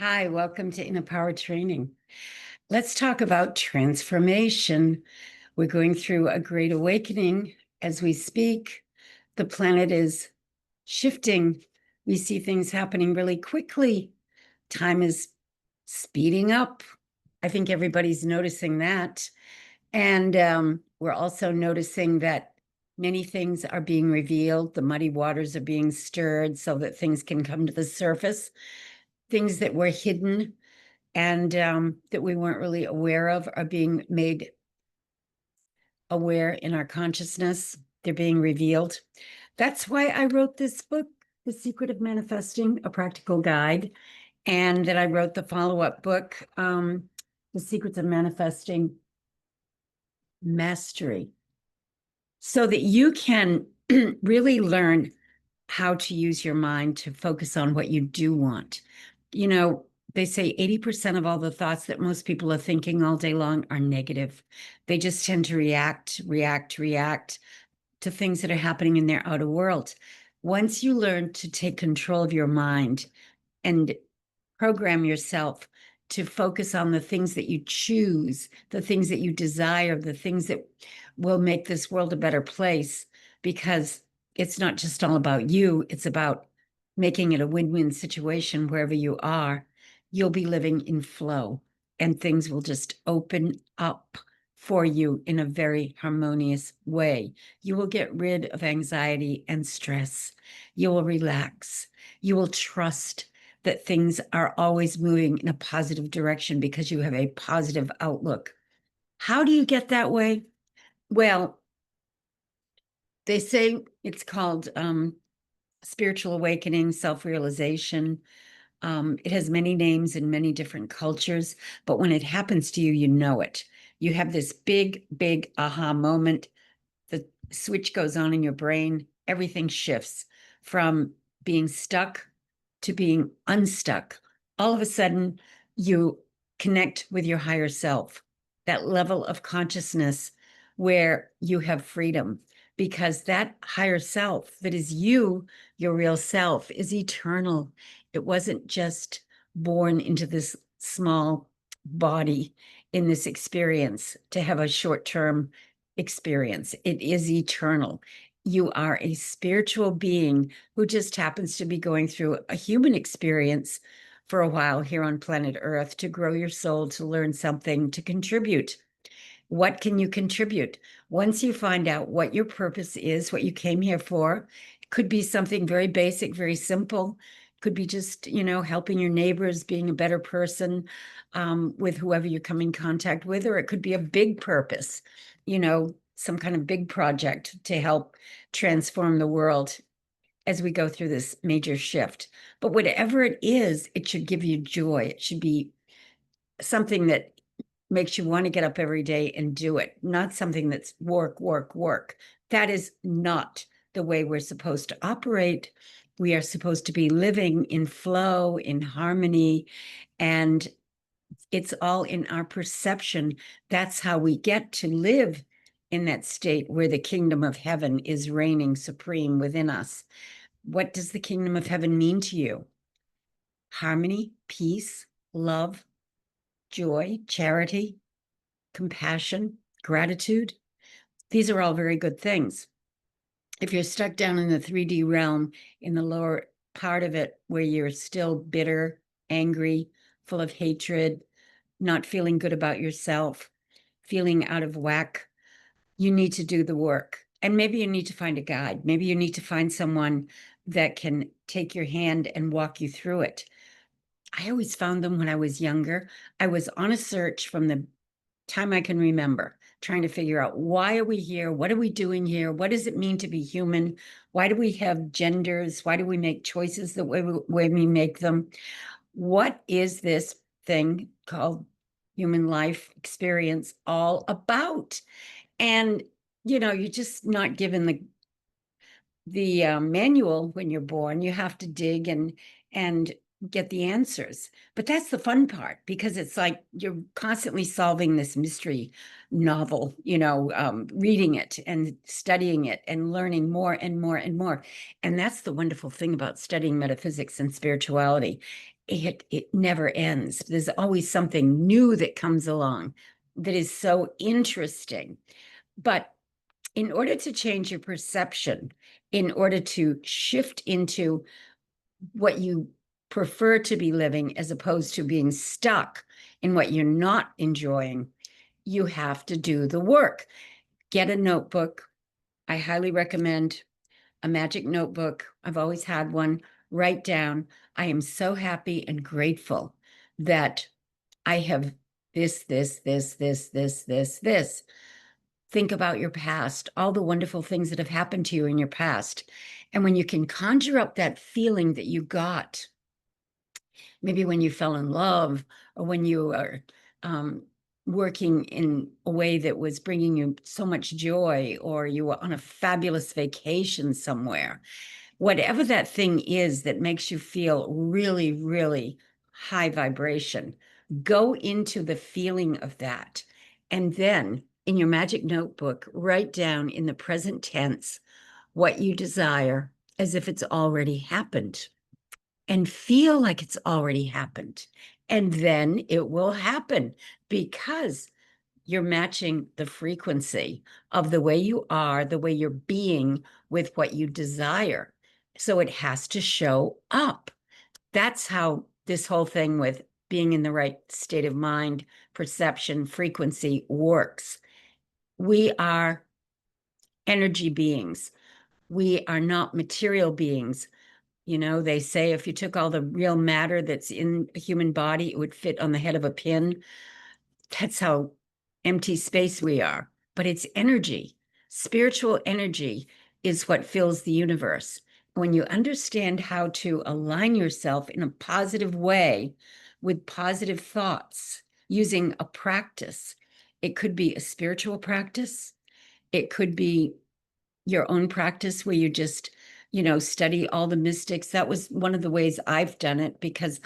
Hi, welcome to Inner Power Training. Let's talk about transformation. We're going through a great awakening as we speak. The planet is shifting. We see things happening really quickly. Time is speeding up. I think everybody's noticing that. And we're also noticing that many things are being revealed. The muddy waters are being stirred so that things can come to the surface. Things that were hidden and that we weren't really aware of are being made aware in our consciousness. They're being revealed. That's why I wrote this book, The Secret of Manifesting, a Practical Guide. And then I wrote the follow-up book, The Secrets of Manifesting Mastery, so that you can really learn how to use your mind to focus on what you do want. You know, they say 80% of all the thoughts that most people are thinking all day long are negative. They just tend to react to things that are happening in their outer world. Once you learn to take control of your mind and program yourself to focus on the things that you choose, the things that you desire, the things that will make this world a better place, because it's not just all about you, it's about making it a win-win situation wherever you are. You'll be living in flow and things will just open up for you in a very harmonious way. You will get rid of anxiety and stress. You will relax. You will trust that things are always moving in a positive direction because you have a positive outlook. How do you get that way? Well, they say it's called spiritual awakening, self-realization. It has many names in many different cultures, but when it happens to you, you know it. You have this big, big aha moment. The switch goes on in your brain. Everything shifts from being stuck to being unstuck. All of a sudden, you connect with your higher self, that level of consciousness where you have freedom, because that higher self that is you, your real self, is eternal. It wasn't just born into this small body in this experience to have a short-term experience. It is eternal. You are a spiritual being who just happens to be going through a human experience for a while here on planet Earth to grow your soul, to learn something, to contribute. What can you contribute? Once you find out what your purpose is, what you came here for, it could be something very basic, very simple. It could be just, helping your neighbors, being a better person with whoever you come in contact with, or it could be a big purpose, some kind of big project to help transform the world as we go through this major shift. But whatever it is, it should give you joy. It should be something that makes you want to get up every day and do it, not something that's work, work, work. That is not the way we're supposed to operate. We are supposed to be living in flow, in harmony, and it's all in our perception. That's how we get to live in that state where the kingdom of heaven is reigning supreme within us. What does the kingdom of heaven mean to you? Harmony, peace, love, joy, charity, compassion, gratitude. These are all very good things. If you're stuck down in the 3D realm, in the lower part of it, where you're still bitter, angry, full of hatred, not feeling good about yourself, feeling out of whack, you need to do the work. And maybe you need to find a guide. Maybe you need to find someone that can take your hand and walk you through it. I always found them when I was younger. I was on a search from the time I can remember, trying to figure out, why are we here? What are we doing here? What does it mean to be human? Why do we have genders? Why do we make choices the way we make them? What is this thing called human life experience all about? And, you're just not given the manual when you're born. You have to dig and get the answers. But that's the fun part, because it's like you're constantly solving this mystery novel, reading it and studying it and learning more and more and more. And that's the wonderful thing about studying metaphysics and spirituality. it never ends. There's always something new that comes along that is so interesting. But in order to change your perception, in order to shift into what you prefer to be living as opposed to being stuck in what you're not enjoying, you have to do the work. Get a notebook. I highly recommend a magic notebook. I've always had one. Write down, I am so happy and grateful that I have this. Think about your past, all the wonderful things that have happened to you in your past. And when you can conjure up that feeling that you got, maybe when you fell in love or when you are working in a way that was bringing you so much joy, or you were on a fabulous vacation somewhere, whatever that thing is that makes you feel really, really high vibration, go into the feeling of that. And then in your magic notebook, write down in the present tense what you desire as if it's already happened, and feel like it's already happened. And then it will happen because you're matching the frequency of the way you are, the way you're being with what you desire. So it has to show up. That's how this whole thing with being in the right state of mind, perception, frequency works. We are energy beings. We are not material beings. You know, they say if you took all the real matter that's in a human body, it would fit on the head of a pin. That's how empty space we are. But it's energy. Spiritual energy is what fills the universe. When you understand how to align yourself in a positive way with positive thoughts using a practice, it could be a spiritual practice. It could be your own practice where you just, study all the mystics. That was one of the ways I've done it, because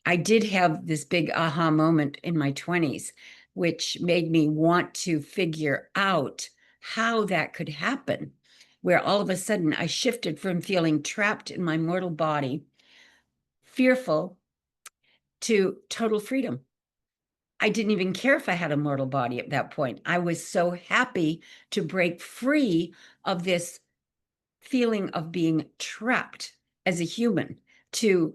I did have this big aha moment in my 20s, which made me want to figure out how that could happen, where all of a sudden I shifted from feeling trapped in my mortal body, fearful, to total freedom. I didn't even care if I had a mortal body at that point. I was so happy to break free of this feeling of being trapped as a human, to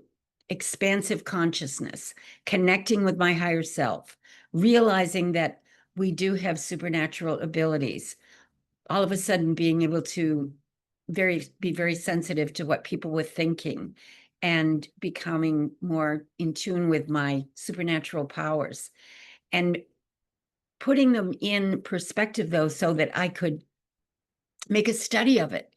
expansive consciousness, connecting with my higher self, realizing that we do have supernatural abilities, all of a sudden being able to be very sensitive to what people were thinking, and becoming more in tune with my supernatural powers, and putting them in perspective, though, so that I could make a study of it.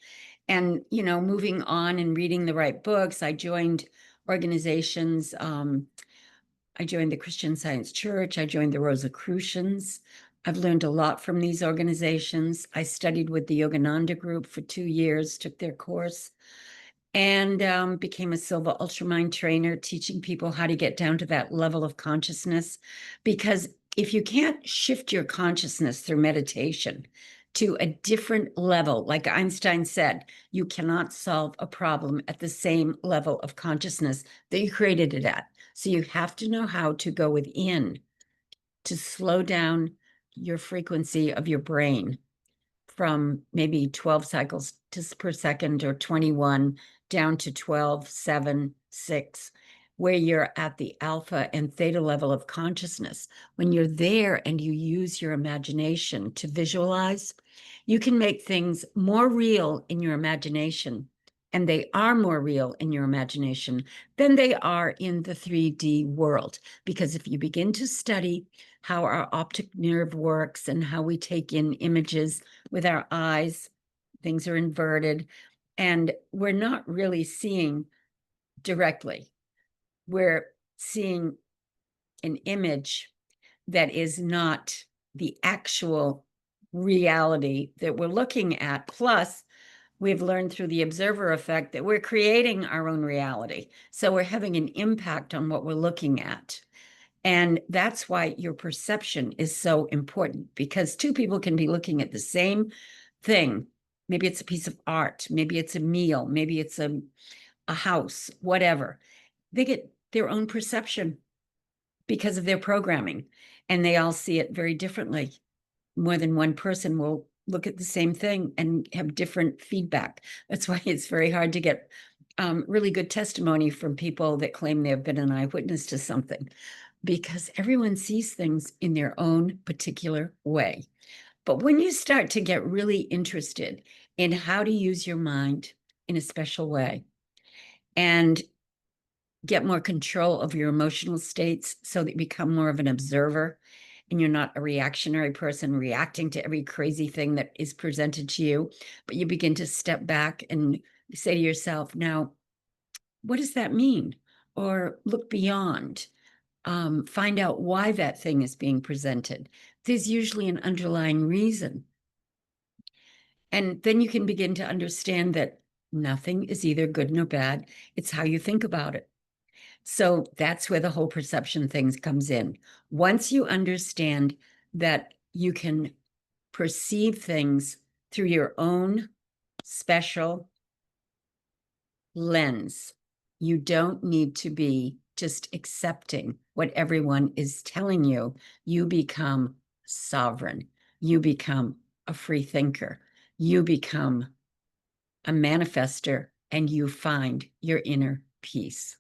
And, moving on and reading the right books, I joined organizations. I joined the Christian Science Church. I joined the Rosicrucians. I've learned a lot from these organizations. I studied with the Yogananda group for 2 years, took their course, and became a Silva Ultramind trainer, teaching people how to get down to that level of consciousness. Because if you can't shift your consciousness through meditation to a different level, like Einstein said, you cannot solve a problem at the same level of consciousness that you created it at. So you have to know how to go within to slow down your frequency of your brain from maybe 12 cycles per second, or 21 down to 12, 7, 6, where you're at the alpha and theta level of consciousness. When you're there and you use your imagination to visualize, you can make things more real in your imagination. And they are more real in your imagination than they are in the 3D world. Because if you begin to study how our optic nerve works and how we take in images with our eyes, things are inverted, and we're not really seeing directly. We're seeing an image that is not the actual reality that we're looking at. Plus, we've learned through the observer effect that we're creating our own reality. So we're having an impact on what we're looking at. And that's why your perception is so important, because two people can be looking at the same thing. Maybe it's a piece of art, maybe it's a meal, maybe it's a house, whatever. They get their own perception because of their programming, and they all see it very differently. More than one person will look at the same thing and have different feedback. That's why it's very hard to get really good testimony from people that claim they have been an eyewitness to something, because everyone sees things in their own particular way. But when you start to get really interested in how to use your mind in a special way and get more control of your emotional states so that you become more of an observer and you're not a reactionary person reacting to every crazy thing that is presented to you, but you begin to step back and say to yourself, now, what does that mean? Or look beyond, find out why that thing is being presented. There's usually an underlying reason. And then you can begin to understand that nothing is either good nor bad. It's how you think about it. So that's where the whole perception thing comes in. Once you understand that you can perceive things through your own special lens, you don't need to be just accepting what everyone is telling you. You become sovereign. You become a free thinker. You become a manifester, and you find your inner peace.